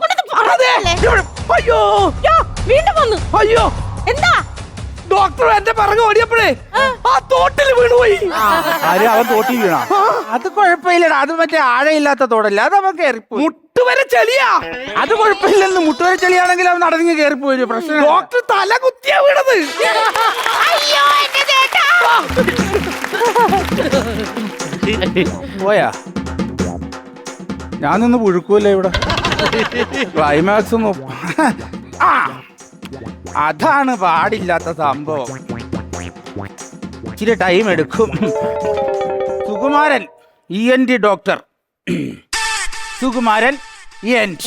അയ്യോ, വീണ്ടും വന്നു. അയ്യോ, എന്താ? ഡോക്ടർ എന്റെ പിറകെ ഓടിയപ്പോഴേ ആ തോട്ടിൽ വീണുപോയി. അവൻ തോട്ടി വീണ അത് കുഴപ്പമില്ലടാ, അത് മറ്റേ ആഴയില്ലാത്ത തോടല്ല, അത് നമുക്ക് കയറിപ്പോ. മുട്ടുവരെ ചെളിയാ, അത് കുഴപ്പമില്ലെന്ന്. മുട്ടുവരെ ചെളിയാണെങ്കിൽ അവൻ നടങ്ങി കയറിപ്പോയി. പ്രശ്നം ഡോക്ടർ തല കുത്തിയാ വീണത്. പോയാ ഞാനൊന്ന് പുഴുക്കൂല്ലേ ഇവിടെ. ക്ലൈമാക്സ് ഒന്നും ആ അതാണ് പാടില്ലാത്ത സംഭവം. ഇച്ചിരി ടൈം എടുക്കും. Sukumaran ENT doctor, Sukumaran ENT.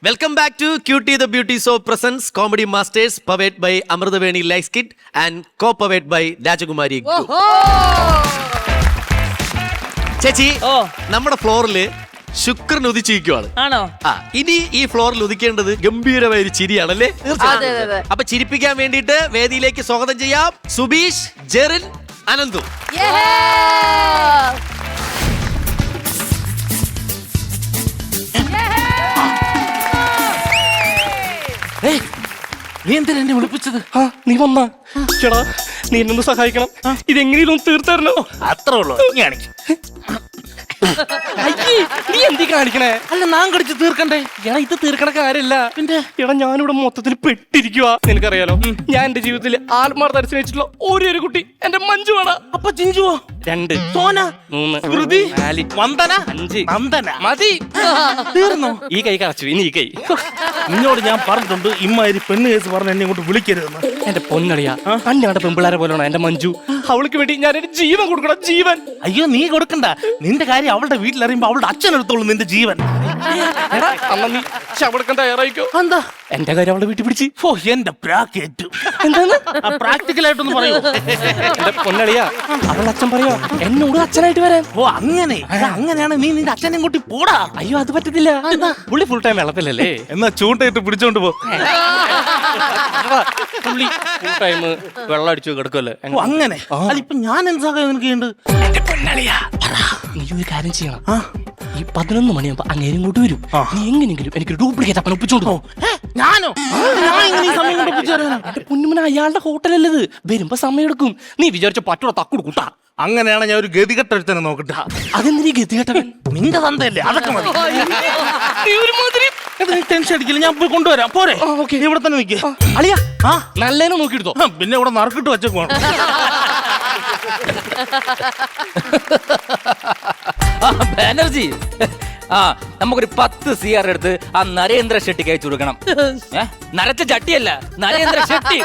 Welcome back to cutie the beauty soap presents comedy masters powered by Amruthaveni life kit and co powered by Rajakumari. ചേച്ചി, നമ്മുടെ ഫ്ലോറില് ശുക്രൻ ഉദിച്ചിരിക്കുവാണ്. ആണോ? ഇനി ഈ ഫ്ലോറിൽ ഉദിക്കേണ്ടത് ഗംഭീരമായ ഒരു ചിരിയാണല്ലേ? അപ്പൊ ചിരിപ്പിക്കാൻ വേണ്ടിയിട്ട് വേദിയിലേക്ക് സ്വാഗതം ചെയ്യാം സുബീഷ്, ജെറിൻ, അനന്തു. നീ എന്തിനാ എന്നെ വിളിപ്പിച്ചത്? നീ വന്നാ ചേടാ, നീ എന്നൊന്ന് സഹായിക്കണം. ഇതെങ്ങനെയും തീർത്തരണോ? അത്രേ ഉള്ളൂ. നീ എന്തി കാണിക്കണേ? അല്ല, നാം കടിച്ച് തീർക്കണ്ടേ? എടാ, ഇത് തീർക്കണ കാര്യല്ല. പിന്നെ എടാ, ഞാനിവിടെ മൊത്തത്തിൽ പെട്ടിരിക്കുവാ. നിനക്കറിയാലോ, ഞാൻ എന്റെ ജീവിതത്തിൽ ആത്മാർത്ഥ സ്നേഹിച്ചിട്ടുള്ള ഒരു കുട്ടി എന്റെ മഞ്ജുവാണ്. അപ്പൊ ചിഞ്ചുവോ? 2, സോന 3, ശ്രുതി 4, വന്ദന 5, നന്ദന. മതി, തീർന്നോ? ഈ കൈ കറച്ചു, ഇനി ഈ കൈ. നിന്നോട് ഞാൻ പറഞ്ഞിട്ടുണ്ട് ഇമ്മാതിരി പെണ്ണ് കേസ് പറഞ്ഞ് എന്നെ ഇങ്ങോട്ട് വിളിക്കരുതെന്ന്. എന്റെ പൊന്നളിയാ, അന്നവിടെ പെമ്പിള്ളാരെ പോലെയാണോ എന്റെ മഞ്ജു? അവൾക്ക് വേണ്ടി ഞാൻ എന്റെ ജീവൻ കൊടുക്കണം, ജീവൻ. അയ്യോ, നീ കൊടുക്കണ്ട. നിന്റെ കാര്യം അവളുടെ വീട്ടിലറിയുമ്പോ അവളുടെ അച്ഛനെടുത്തോളൂ നിന്റെ ജീവൻ. അന്ന് നീ ചവിടക്കാൻ തയ്യാറായിക്കോ? എന്താ എന്റെ കാര്യം അവളുടെ വീട്ടിൽ പിടിച്ച്? ഓ, എന്റെ പ്രാക്കേറ്റു. എന്താണ് പ്രാക്ടിക്കലായിട്ടൊന്ന് പറയൂ. എന്റെ പൊന്നളിയാ, അവളുടെ അച്ഛൻ പറയാ എന്നോട് അച്ഛനായിട്ട് വരാൻ. ഓ, അങ്ങനെ അങ്ങനെയാണ്. നീ നിന്റെ അച്ഛനെ കൂട്ടി പോടാ. അയ്യോ, അത് പറ്റത്തില്ല. പുള്ളി ഫുൾ ടൈം വെള്ളത്തിലല്ലേ. എന്നാ ചൂണ്ടയിട്ട് പിടിച്ചോണ്ട് പോ. പുള്ളി ഫുൾ ടൈം വെള്ളം അടിച്ചു കിടക്കുമല്ലേ. അങ്ങനെ ഇപ്പൊ ഞാൻ എന്താ നിനക്ക് ചെയ്യണ്ട്? എന്റെ പൊന്നളിയാ, നീ ഒരു കാര്യം ചെയ്യണം. ഈ 11 മണിയാകുമ്പോ അങ്ങേരും ഇങ്ങോട്ട് വരും. നീ എങ്ങനെയെങ്കിലും എനിക്കൊരു ഡ്യൂപ്ലിക്കേറ്റ് അപ്പം ഒപ്പിച്ചോണ്ട് പോ. ഞാനോ? എന്റെ പൊന്നുമന, അയാളുടെ ഹോട്ടലല്ലേ ഇത്. വരുമ്പോ സമയം എടുക്കും. നീ വിചാരിച്ച പറ്റുള്ള തക്കുട് കൂട്ടാ. അങ്ങനെയാണ് ഞാൻ ഒരു ഗതികെട്ടെടുത്തന്നെ നോക്കട്ടെ. അതെന്തിനീ ഗതികെട്ടവൻ? നിന്റെ തന്തയല്ലേ, അതൊക്കെ മതി. ടെൻഷൻ അടിക്കില്ല, ഞാൻ പോയി കൊണ്ടുവരാം. പോരെ, ഇവിടെ തന്നെ നിൽക്കുക. അളിയാ, നല്ലതിനെ നോക്കിയെടുത്തോ. പിന്നെ ഇവിടെ നറുക്കിട്ട് വെച്ചേക്കുവാണ്. ബാനർജി, നമുക്കൊരു 10 CR എടുത്ത് ആ നരേന്ദ്ര ഷെട്ടിക്ക് അയച്ചു കൊടുക്കണം. നരച്ച ചട്ടിയല്ല, നരേന്ദ്ര ഷെട്ടി.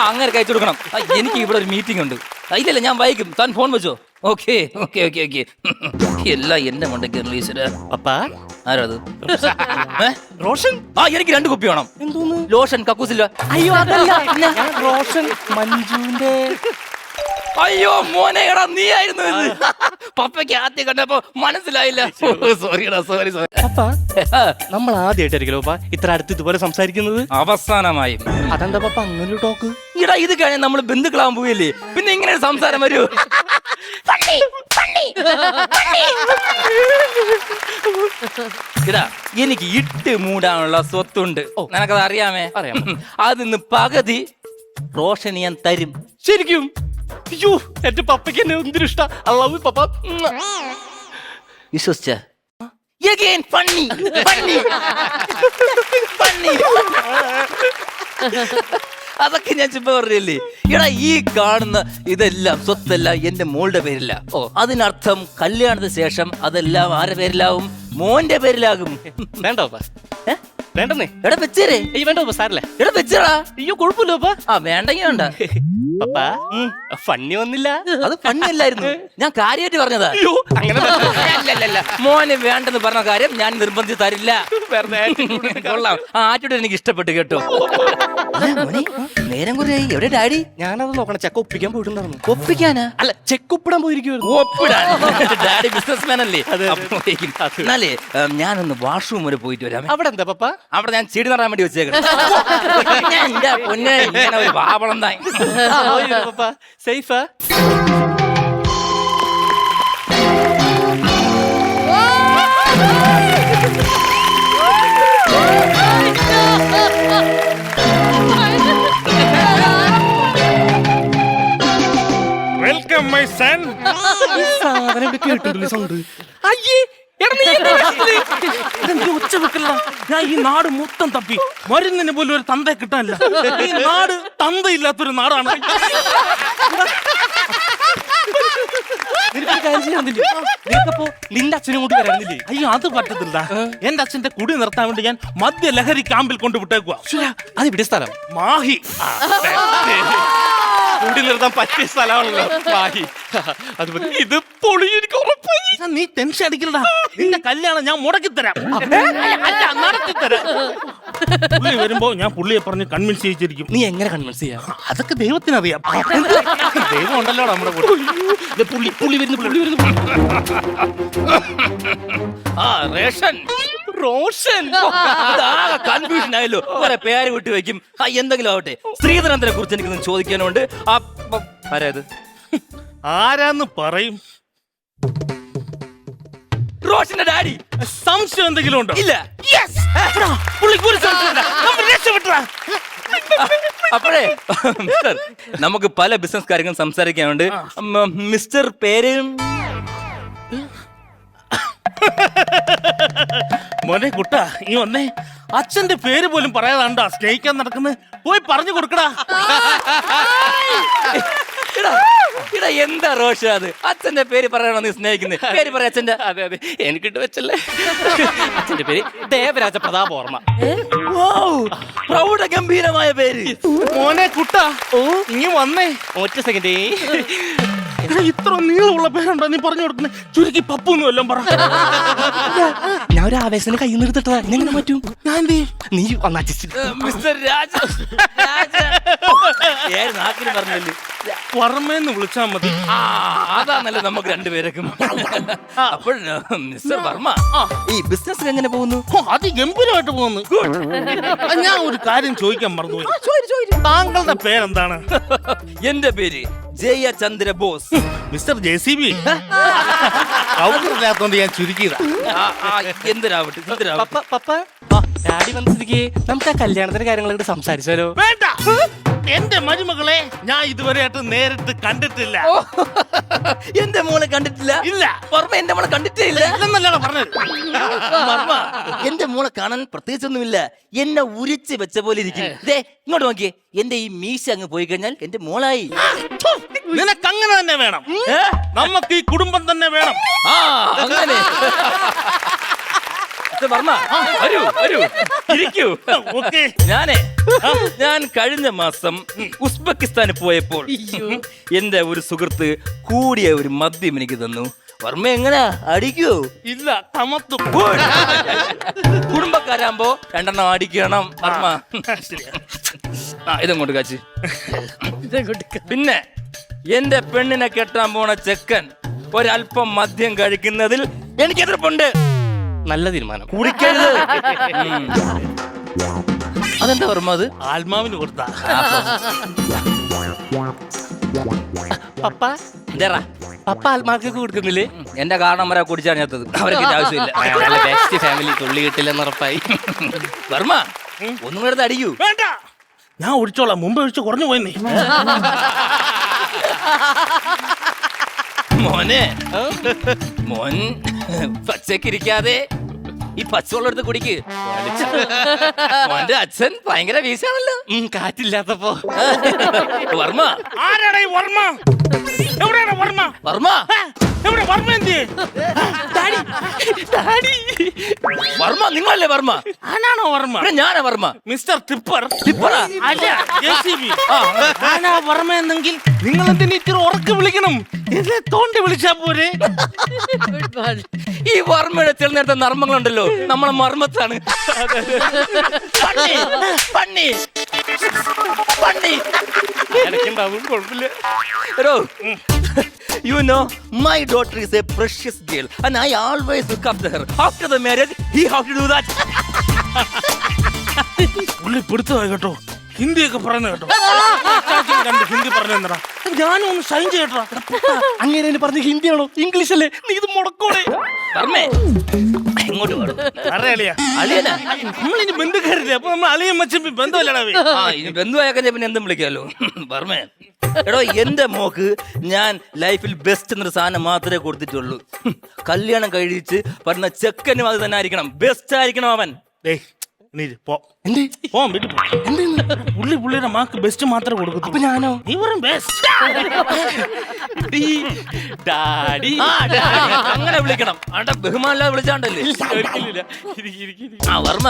അങ്ങനെ അയച്ചു കൊടുക്കണം. എനിക്ക് ഇവിടെ ഒരു മീറ്റിംഗ് ഉണ്ട്. ഇല്ലല്ല, ഞാൻ വൈകും. താൻ ഫോൺ വെച്ചോ. Okay okay okay okay. എല്ലാം എന്റെ മണ്ടയ്ക്ക് റിലീസ്. പപ്പാ, ആരാത്? റോഷൻ. എനിക്ക് 2 കുപ്പി വേണം. എന്തോന്ന്? ലോഷൻ കക്കൂസില്ല. അയ്യോ, അതല്ല. റോഷൻ മഞ്ജുവിന്റെ. അയ്യോ മോനെ, എടാ നീ ആയിരുന്നു. പപ്പയ്ക്ക് ആദ്യം കണ്ടപ്പോ മനസ്സിലായില്ല. സോറിടാ, സോറി. പപ്പ, നമ്മൾ ആദ്യമായിട്ടായിരിക്കല്ലോ പപ്പ ഇത്ര അടുത്ത് ഇതുപോലെ സംസാരിക്കുന്നത്. അവസാനമായി. അതെന്താ പപ്പ അങ്ങനെ ഒരു ടോക്ക്? ഇടാ, ഇത് കഴിഞ്ഞാൽ നമ്മൾ ബന്ധുക്കളാവാൻ പോയല്ലേ, പിന്നെ ഇങ്ങനെ ഒരു സംസാരം വരൂ. ഇടാ, എനിക്ക് ഇട്ട് മൂടാനുള്ള സ്വത്തുണ്ട്. നിനക്കത് അറിയാമേ? അറിയാം. അതിന്ന് പകുതി റോഷന് ഞാൻ തരും. ശരിക്കും? അയ്യോ, എന്റെ പപ്പയ്ക്ക് എന്നെ എന്തൊരു ഇഷ്ട. അള്ളാഹു പപ്പ. വിശ്വസിച്ച ഫണ്ണി ഫണ്ണി ഫണ്ണി. അതൊക്കെ ഞാൻ ചുമ്മാ പറഞ്ഞല്ലേ. എടാ, ഈ കാണുന്ന ഇതെല്ലാം സ്വത്തെല്ലാം എന്റെ മോളുടെ പേരില്ല. അതിനർത്ഥം കല്യാണത്തിന് ശേഷം അതെല്ലാം ആരുടെ പേരിലാവും? മോന്റെ പേരിലാകും. വേണ്ട പപ്പ, വേണ്ടെന്നേ. എടാ വെച്ചേരേ. അയ്യോ, വേണ്ട പപ്പ, സാരല്ലേ. എടാ വെച്ചേടാ. അയ്യോ, കുഴപ്പമില്ല പപ്പ. വേണ്ടെങ്കി വേണ്ട. പപ്പ, ഫണ്ണി വന്നില്ല. അത് ഫണ്ണിയല്ലായിരുന്നു, ഞാൻ കാര്യമായിട്ട് പറഞ്ഞതാ. അയ്യോ, അങ്ങനെ അല്ലല്ല, മോനെ വേണ്ടെന്ന് പറഞ്ഞ കാര്യം ഞാൻ നിർബന്ധിച്ച് തരില്ല. കൊള്ളാം, ആറ്റിട്ട് എനിക്ക് ഇഷ്ടപ്പെട്ടു കേട്ടോ. നേരം കുറേ. എവിടെ ഡാഡി? ഞാനത് നോക്കണം. ചെക്ക് ഒപ്പിക്കാൻ പോയിട്ടുണ്ടായിരുന്നു. ഒപ്പിക്കാനാ? അല്ല, ചെക്ക് ഒപ്പിടാൻ പോയിരിക്കുവായിരുന്നു. ഒപ്പിടാൻ? ഡാഡി ബിസിനസ്മാൻ അല്ലേ. എന്നാലേ ഞാനൊന്ന് വാഷ്റൂം വരെ പോയിട്ട് വരാം. അവിടെ എന്താ പപ്പ? അവിടെ ഞാൻ ചെടി നടാൻ വേണ്ടി വെച്ചേക്കണം. എന്റെ പൊന്നെ, ഇങ്ങനെ ഒരു പാവളം തായി. പപ്പ സേഫാ? കേട്ടിട്ടില്ല സൗണ്ട്. അയ്യേ എടാ നീ എന്താ വിളിച്ചത്? ഇതെന്ത് ഒച്ച വെക്കലാ? ഞാൻ ഈ നാട് മൊത്തം തപ്പി മരുന്നിന് പോലും ഒരു തന്ത കിട്ടാനില്ല. ഈ നാട് തന്തയില്ലാത്തൊരു നാടാണ്. നിനക്കൊരു കാര്യം ചെയ്യാൻ പറ്റില്ലേ? നിനക്കപ്പോ നിന്റെ അച്ഛനും കൂടി വരാനില്ലേ? അയ്യോ അത് പറ്റത്തില്ല. എന്റെ അച്ഛന്റെ കുടി നിർത്താൻ വേണ്ടി ഞാൻ മദ്യലഹരി ക്യാമ്പിൽ കൊണ്ടുവിട്ടേക്കുക. അത് ഇവിടെ സ്ഥലം മാഹി. കുടി നിർത്താൻ പറ്റിയ സ്ഥലമാണല്ലോ മാഹി. അത് ഇത് പൊളി, എനിക്ക് ഉറപ്പായി. നീ ടെൻഷൻ അടിക്കലടാ. നിന്റെ കല്യാണം ഞാൻ മുടക്കിത്തരാം, അല്ല നടത്തിത്തരാം. പുള്ളി വരുമ്പോ ഞാൻ പുള്ളിയെ പറഞ്ഞ് കൺവിൻസ് ചെയ്യിച്ചിരിക്കും. നീ എങ്ങനെ കൺവിൻസ് ചെയ്യാം? അതൊക്കെ ദൈവത്തിനറിയാം. ദൈവം ഉണ്ടല്ലോ നമ്മുടെ കൂടെ. പുള്ളി വരുന്നു. റോഷൻ കൺഫ്യൂഷൻ ആയല്ലോ. കുറെ പേര് വിട്ടു വെക്കും. എന്തെങ്കിലും ആവട്ടെ, ശ്രീധരനെ കുറിച്ച് എനിക്ക് ചോദിക്കാനുണ്ട്. ആരായത്? ആരാന്ന് പറയും? റോഷന്റെ ഡാഡി. സംശയം എന്തെങ്കിലും ഉണ്ടോ? ഇല്ല. അപ്പോഴേ മിസ്റ്റർ, നമുക്ക് പല ബിസിനസ് കാര്യങ്ങൾ സംസാരിക്കാനുണ്ട്. മിസ്റ്റർ പേര്? മോനെ കുട്ടാ, ഈ വന്നേ. അച്ഛന്റെ പേര് പോലും പറയാതാണ്ടാ സ്നേഹിക്കാൻ നടക്കുന്നത്. പോയി പറഞ്ഞു കൊടുക്കടാ. എന്താ റോഷ അത്? അച്ഛന്റെ പേര് പറയണോ നീ സ്നേഹിക്കുന്നത്? പേര് പറയാ അച്ഛന്റെ. അതെ അതെ, എനിക്കിട്ട് വെച്ചല്ലേ. അച്ഛന്റെ പേര് ദേവരാജ പ്രതാപ വർമ്മ. പ്രൗഢ ഗംഭീരമായ പേര്. മോനെ കുട്ടാ, ഇനി വന്നേ. ഒറ്റ സെക്കൻഡേ. ഇത്ര നീളമുള്ള പേരുണ്ടോ നീ പറഞ്ഞു കൊടുക്കുന്നേ? ചുരുക്കി പപ്പൂന്ന് വല്ലതും പറ. ഞാൻ ഒരു ആവേശത്തിന് കൈ നിർത്തിട്ടതാ. എങ്ങനെ പറ്റും? ഞാൻ എന്ത് ചെയ്യും? നീ വന്നാ മിസ്റ്റർ രാജ. നാക്കിന് പറഞ്ഞല്ലേ വർമ്മയെന്ന് വിളിച്ചാ മതി. അതാണല്ലോ നമുക്ക് രണ്ടുപേരൊക്കെ. അപ്പോൾ മിസ്റ്റർ വർമ്മ, ഈ ബിസിനസ് എങ്ങനെ പോകുന്നു? അതിഗംഭീരമായിട്ട് പോകുന്നു. ഞാൻ ഒരു കാര്യം ചോദിക്കാൻ മറന്നുപോയി. താങ്കളുടെ പേരെന്താണ്? എന്റെ പേര് ജയചന്ദ്ര ബോസ്. Mister JCB. കൗണ്ടറില്ലാത്തോണ്ട് ഞാൻ ചുരുക്കിയതാ. എന്തിനാവട്ടെ. ഡാഡി വന്ന സ്ഥിതിക്ക് നമുക്ക് ആ കല്യാണത്തിന്റെ കാര്യങ്ങളൊക്കെ സംസാരിച്ചാലോ? വേണ്ട. എന്റെ മരുമകളെ ഞാൻ ഇതുവരെയായിട്ട് നേരിട്ട് കണ്ടിട്ടില്ല. എന്റെ മോളെ കണ്ടിട്ടില്ല? ഇല്ല. വർമ്മ എന്റെ മോളെ കണ്ടിട്ടേ ഇല്ല. ഇല്ലെന്നല്ലാണ് പറഞ്ഞത്. വർമ്മ എന്റെ മോളെ കാണാൻ പ്രത്യേകിച്ചൊന്നുമില്ല. എന്നെ ഉരിച്ച് വെച്ച പോലെ ഇരിക്കും. ഇങ്ങോട്ട് നോക്കിയേ, എന്റെ ഈ മീശ അങ്ങ് പോയി കഴിഞ്ഞാൽ എന്റെ മോളായി. നിനക്ക് അങ്ങനെ തന്നെ വേണം. നമുക്ക് ഈ കുടുംബം തന്നെ വേണം. അങ്ങനെ വർമ്മ വരൂ വരൂ ഇരിക്കൂ. ഞാൻ കഴിഞ്ഞ മാസം ഉസ്ബെക്കിസ്ഥാനിൽ പോയപ്പോൾ എന്റെ ഒരു സുഹൃത്ത് കൂടിയ ഒരു മദ്യം എനിക്ക് തന്നു. വർമ്മ എങ്ങനെ അടിക്കൂ? ഇല്ല, തമത്തും. കുടുംബക്കാരാകുമ്പോ രണ്ടെണ്ണം അടിക്കണം വർമ്മ. ഇതങ്ങോട്ട് കാച്ചി. പിന്നെ എന്റെ പെണ്ണിനെ കെട്ടാൻ പോണ ചെക്കൻ ഒരല്പം മദ്യം കഴിക്കുന്നതിൽ എനിക്ക് എതിർപ്പുണ്ട്. നല്ല തീരുമാനം. കുടിക്കരുത്. അതെന്താ വർമ്മ? അത് ആത്മാവിന് കൊടുത്താ. പപ്പ എന്താ പപ്പ ആത്മാക്കൊക്കെ കൊടുക്കുന്നില്ലേ? എന്റെ കാരണന്മാരെ കുടിച്ചാണ് ഞാത്തത്. അവർക്ക് ആവശ്യമില്ല. ബെസ്റ്റ് ഫാമിലി തുള്ളി കിട്ടില്ലെന്ന് ഉറപ്പായി. വർമ്മ ഒന്നും എടുത്ത് അടിക്കൂ. വേണ്ട, ഞാൻ ഒഴിച്ചോളാം. മുമ്പ് ഒഴിച്ച് കുറഞ്ഞു പോയെന്നേ. മോനെ, മോൻ പച്ചക്കിരിക്കാതെ ഈ പച്ചവെള്ളം എടുത്ത് കുടിക്ക്. മോന്റെ അച്ഛൻ ഭയങ്കര വീശാണല്ലോ. കാറ്റില്ലാത്തപ്പോ. വർമ്മ ആരാണ് ഈ വർമ്മ? എവിടെയാണ് വർമ്മ? വർമ്മ എവിടെ വർമ്മ? എന്ത് വർമ്മ? നിങ്ങളല്ലേ വർമ്മ? ആനാണോ വർമ്മ? ഞാനാ വർമ്മ. Mister tipper. ടിപ്പറാ? അല്ല, JCB. ആനാ വർമ്മ എന്നെങ്കിൽ നിങ്ങൾ എന്തിനു ഇത്തിരി ഉറക്കെ വിളിക്കണം? എന്നെ തോണ്ടി വിളിച്ചാ പോരെ? ഈ വർമ്മയുടെ ചില നേരത്തെ നർമ്മങ്ങളുണ്ടല്ലോ, നമ്മളെ മർമ്മത്താണ്. You know, my daughter is a precious girl and I always look after her. After the marriage, he have to do that. പുള്ളി പിടുത്തമായി കേട്ടോ. ഹിന്ദിയൊക്കെ പറയുന്നത് കേട്ടോ. രണ്ട് ഹിന്ദി പറഞ്ഞു തന്നടാ. ഞാനും ഒന്ന് സൈൻ ചെയ്യട്ടാ. അങ്ങനെ പറഞ്ഞ ഹിന്ദിയാണോ ഇംഗ്ലീഷ് അല്ലേ? നീ ഇത് മുടക്കോടെ. ഇങ്ങോട്ട് വേണം. അറിയാ അളിയനാ? നമ്മളിനി ബന്ധുക്കാരില്ലേ, അപ്പൊ നമ്മൾ അളിയൻ മച്ചും ബന്ധമല്ലടാ. ഇനി ബന്ധുവായ പിന്നെ എന്തും വിളിക്കാലോ. വർമ്മേ, എടോ എന്റെ മോക്ക് ഞാൻ ലൈഫിൽ ബെസ്റ്റ് എന്നൊരു സാധനം മാത്രമേ കൊടുത്തിട്ടുള്ളൂ. കല്യാണം കഴിച്ച് പറഞ്ഞ ചെക്കനും അത് തന്നെ ആയിരിക്കണം, ബെസ്റ്റ് ആയിരിക്കണം അവൻ. പുള്ളിയുടെ മാർക്ക് ബെസ്റ്റ് മാത്രമേ കൊടുക്കൂ. അപ്പൊ ഞാനോ? നീ വെറും ബെസ്റ്റ്. അങ്ങനെ വിളിക്കണം. അവിടെ ബഹുമാനല്ലാതെ വിളിച്ചാണ്ടല്ലേ. ആ വർമ്മ,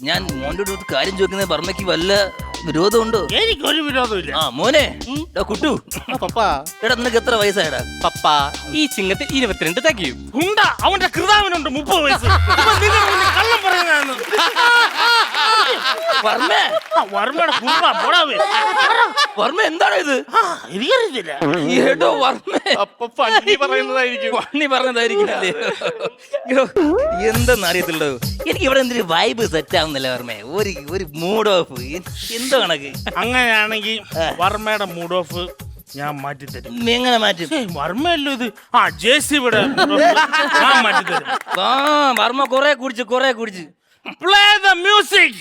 ഞാൻ മോന്റെ അടുത്ത് കാര്യം ചോദിക്കുന്നത് വർമ്മയ്ക്ക് വല്ല വിരോധമുണ്ടോ? എനിക്കൊരു വിരോധമില്ല. ആ മോനെ, കുട്ടു, പപ്പാ, എടാ നിനക്ക് എത്ര വയസ്സായടാ? പപ്പാ, ഈ ചിങ്ങത്തിൽ 22 തികയും. ഉണ്ടാ, അവന്റെ കൃതാവിനുണ്ട് 30 വയസ്സ്. കള്ളം പറയുന്നതാണ്. വർമ്മ എന്താണ് ഇത്? എനിക്കറിയത്തില്ല. ഏടോ വർമ്മ, പറയുന്നതായിരിക്കും. പണി പറഞ്ഞതായിരിക്കില്ലേ? എന്തെന്ന് അറിയത്തില്ലോ. എനിക്ക് ഇവിടെ എന്തൊരു വൈബ് സെറ്റ് ആവുന്നില്ല വർമ്മ. ഒരു മൂഡ് ഓഫ് എന്തോ കണക്ക്. അങ്ങനെയാണെങ്കിൽ വർമ്മയുടെ മൂഡ് ഓഫ് ഞാൻ മാറ്റി തരും. എങ്ങനെ മാറ്റും? വർമ്മയല്ലോ ഇത്. ആ JCB-യുടെ ഞാൻ മാറ്റി തരും. ആ വർമ്മ കൊറേ കുടിച്ച് Play the music.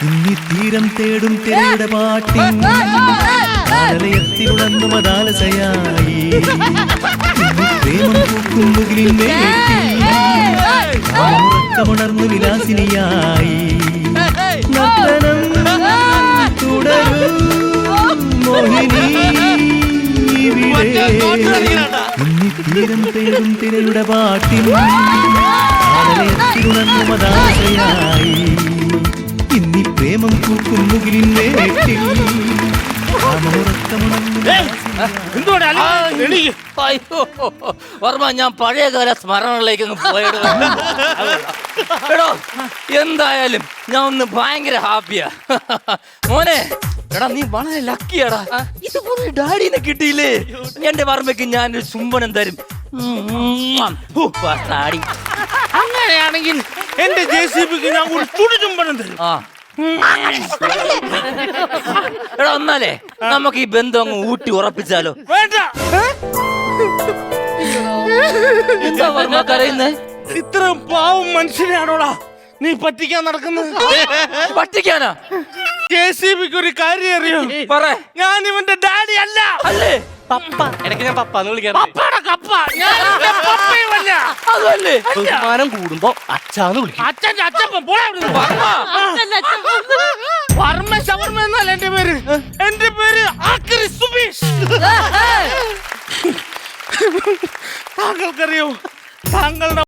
ഇന്നി തീരം തേടും തിരയുടെ പാട്ടിൻ ആലയത്തിലുണർന്നു മതാലസയായി പ്രേമം പൂക്കും മുകിലിൻ ഉറക്കമുണർന്നു വിലാസിനിയായി നർത്തനം തുടരൂ മോഹിനി ഇന്നി തീരം തേടും തിരയുടെ പാട്ടിൻ ആലയത്തിലുണർന്നു മതാലസയായി ഇന്നി പ്രേമം പൂക്കും മുകിലിൻ വേട്ടിൽ വർമ്മ, ഞാൻ പഴയകാല സ്മരണകളിലേക്ക് അങ്ങ് പോയിടും. എടോ എന്തായാലും ഞാൻ ഒന്ന് ഭയങ്കര ഹാപ്പിയാ മോനെ. എടാ നീ വളരെ ലക്കിയാടാ. ഇതുപോലെ ഡാഡിനെ കിട്ടിയില്ലേ? എന്റെ വർമ്മയ്ക്ക് ഞാനൊരു ചുംബനം തരും. അങ്ങനെയാണെങ്കിൽ എന്റെ JCB-ക്ക് ഞാൻ ഒരു ചുംബനം തരും. എടാ എന്നാലേ നമുക്ക് ഈ ബന്ധം അങ്ങ് ഊട്ടി ഉറപ്പിച്ചാലോ? വേണ്ട. എന്താ വർമ്മ കരയുന്നേ? ഇത്രയും പാവം മനുഷ്യനാണോടാ നീ പറ്റിക്കാൻ നടക്കുന്നത്? പറ്റിക്കാനാ? JCB-ക്ക് ഒരു കാര്യം അറിയോ? പറ. ഞാൻ ഇവന്റെ ഡാഡി അല്ല. അല്ലേ? പപ്പ. ഇടയ്ക്ക് ഞാൻ പപ്പാന്ന് വിളിക്കാം. പപ്പയുടെ കപ്പ. ഞാൻ ഇവന്റെ പപ്പയുമല്ല. അതല്ലേ? ബഹുമാനം കൂടുമ്പോ അച്ഛാന്ന് വിളിക്കും. അച്ഛന്റെ അച്ഛൻ വർമ്മ ഷവർമ്മ എന്നല്ല എന്റെ പേര്. എന്റെ പേര് ആക്രി സുബീഷ്. താങ്കൾക്കറിയോ താങ്കളുടെ